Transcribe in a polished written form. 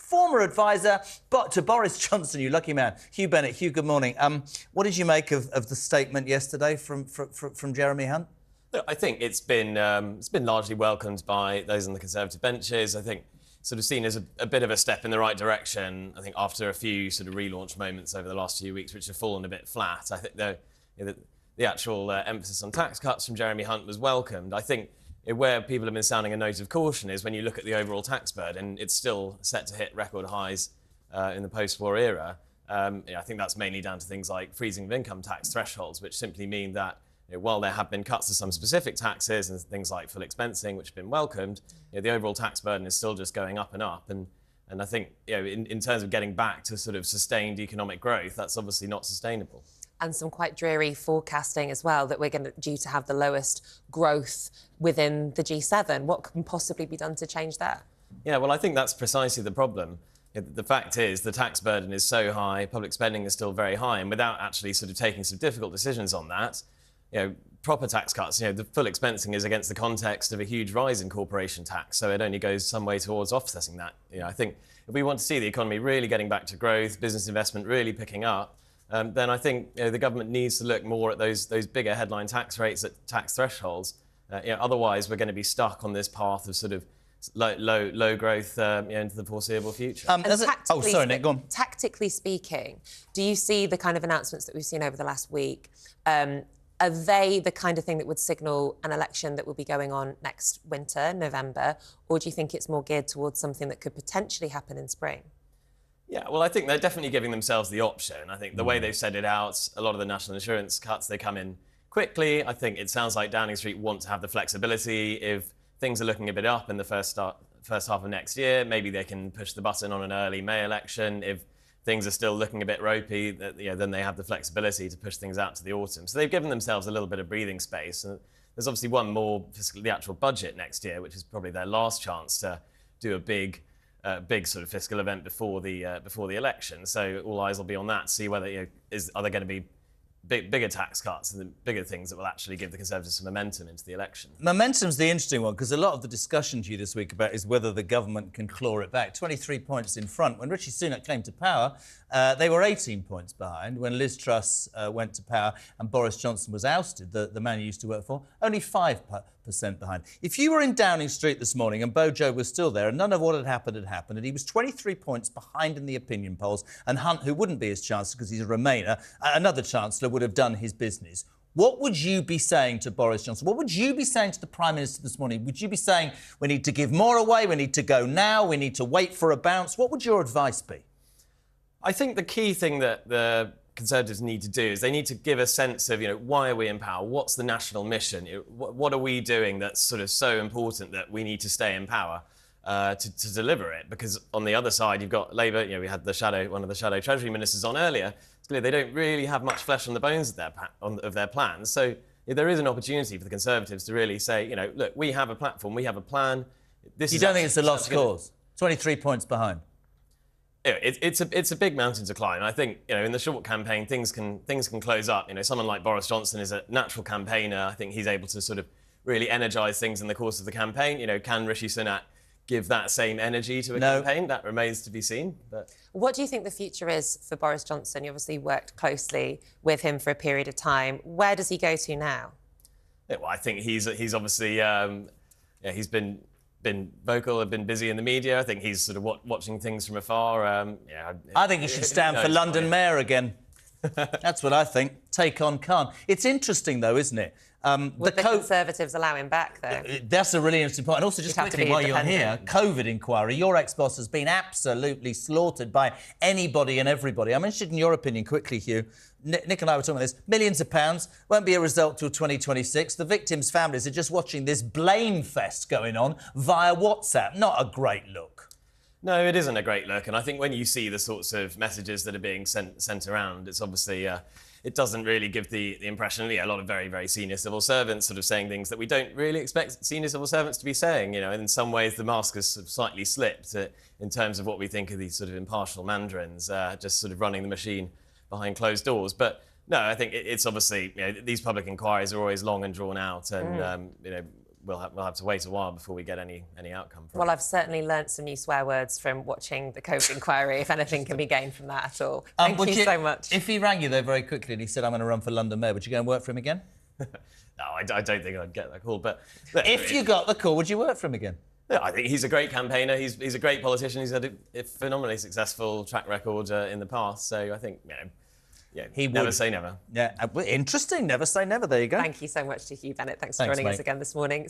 former advisor to Boris Johnson, you lucky man, Hugh Bennett. Hugh, good morning. What did you make of the statement yesterday from Jeremy Hunt? Look, I think it's been largely welcomed by those on the Conservative benches. I think sort of seen as a bit of a step in the right direction. I think after a few sort of relaunch moments over the last few weeks, which have fallen a bit flat, I think the actual emphasis on tax cuts from Jeremy Hunt was welcomed. I think where people have been sounding a note of caution is when you look at the overall tax burden, it's still set to hit record highs in the post-war era. I think that's mainly down to things like freezing of income tax thresholds, which simply mean that while there have been cuts to some specific taxes and things like full expensing, which have been welcomed, the overall tax burden is still just going up and up. And I think in terms of getting back to sort of sustained economic growth, that's obviously not sustainable. And some quite dreary forecasting as well, that we're due to have the lowest growth within the G7. What can possibly be done to change that? Yeah, well, I think that's precisely the problem. The fact is the tax burden is so high, public spending is still very high, and without actually sort of taking some difficult decisions on that, proper tax cuts, the full expensing is against the context of a huge rise in corporation tax, so it only goes some way towards offsetting that. I think if we want to see the economy really getting back to growth, business investment really picking up, then I think the government needs to look more at those bigger headline tax rates at tax thresholds. Otherwise, we're going to be stuck on this path of sort of low growth into the foreseeable future. Sorry, Nick, go on. Tactically speaking, do you see the kind of announcements that we've seen over the last week? Are they the kind of thing that would signal an election that will be going on next winter, November, or do you think it's more geared towards something that could potentially happen in spring? Yeah, well, I think they're definitely giving themselves the option. I think the way they've set it out, a lot of the national insurance cuts, they come in quickly. I think it sounds like Downing Street want to have the flexibility. If things are looking a bit up in the first half of next year, maybe they can push the button on an early May election. If things are still looking a bit ropey, then they have the flexibility to push things out to the autumn. So they've given themselves a little bit of breathing space. And there's obviously one more, the actual budget next year, which is probably their last chance to do a big sort of fiscal event before the election. So all eyes will be on that, see whether are there going to be bigger tax cuts and the bigger things that will actually give the Conservatives some momentum into the election. Momentum's the interesting one, because a lot of the discussion to you this week about is whether the government can claw it back. 23 points in front. When Rishi Sunak came to power, they were 18 points behind. When Liz Truss went to power and Boris Johnson was ousted, the man you used to work for, only 5% behind. If you were in Downing Street this morning and Bojo was still there and none of what had happened, and he was 23 points behind in the opinion polls, and Hunt, who wouldn't be his Chancellor because he's a Remainer, another Chancellor, would have done his business, what would you be saying to Boris Johnson? What would you be saying to the Prime Minister this morning? Would you be saying we need to give more away, we need to go now, we need to wait for a bounce? What would your advice be? I think the key thing that the Conservatives need to do is they need to give a sense of, why are we in power? What's the national mission? What are we doing that's sort of so important that we need to stay in power to deliver it? Because on the other side, you've got Labour. We had one of the shadow Treasury ministers on earlier. It's clear they don't really have much flesh on the bones of their plans. So there is an opportunity for the Conservatives to really say, look, we have a platform, we have a plan. You don't think it's a lost cause? 23 points behind. It's a big mountain to climb. I think in the short campaign things can close up. Someone like Boris Johnson is a natural campaigner. I think he's able to sort of really energise things in the course of the campaign. Can Rishi Sunak give that same energy to a campaign? That remains to be seen. But what do you think the future is for Boris Johnson? You obviously worked closely with him for a period of time. Where does he go to now? Well, I think he's obviously he's been vocal, been busy in the media. I think he's sort of watching things from afar. I think he should stand for London Mayor again. That's what I think. Take on Khan. It's interesting, though, isn't it? Would the Conservatives allow him back, though? That's a really interesting point. And also, just quickly, while you're here, COVID inquiry. Your ex-boss has been absolutely slaughtered by anybody and everybody. I'm interested in your opinion quickly, Hugh. Nick and I were talking about this. Millions of pounds, won't be a result till 2026. The victims' families are just watching this blame fest going on via WhatsApp. Not a great look. No, it isn't a great look. And I think when you see the sorts of messages that are being sent around, it's obviously... it doesn't really give the impression, a lot of very, very senior civil servants sort of saying things that we don't really expect senior civil servants to be saying. And in some ways, the mask has sort of slightly slipped in terms of what we think of these sort of impartial mandarins, just sort of running the machine behind closed doors. But no, I think it's obviously, these public inquiries are always long and drawn out, and we'll have to wait a while before we get any outcome from Well, it. I've certainly learnt some new swear words from watching the COVID inquiry, if anything can be gained from that at all. Thank you so much. If he rang you, though, very quickly and he said, I'm going to run for London Mayor, would you go and work for him again? No, I don't think I'd get that call. But look, If you got the call, would you work for him again? yeah, I think he's a great campaigner. He's a great politician. He's had a phenomenally successful track record in the past. So I think, he never say never. Yeah, interesting. Never say never. There you go. Thank you so much to Hugh Bennett. Thanks for Thanks, joining us mate. again this morning.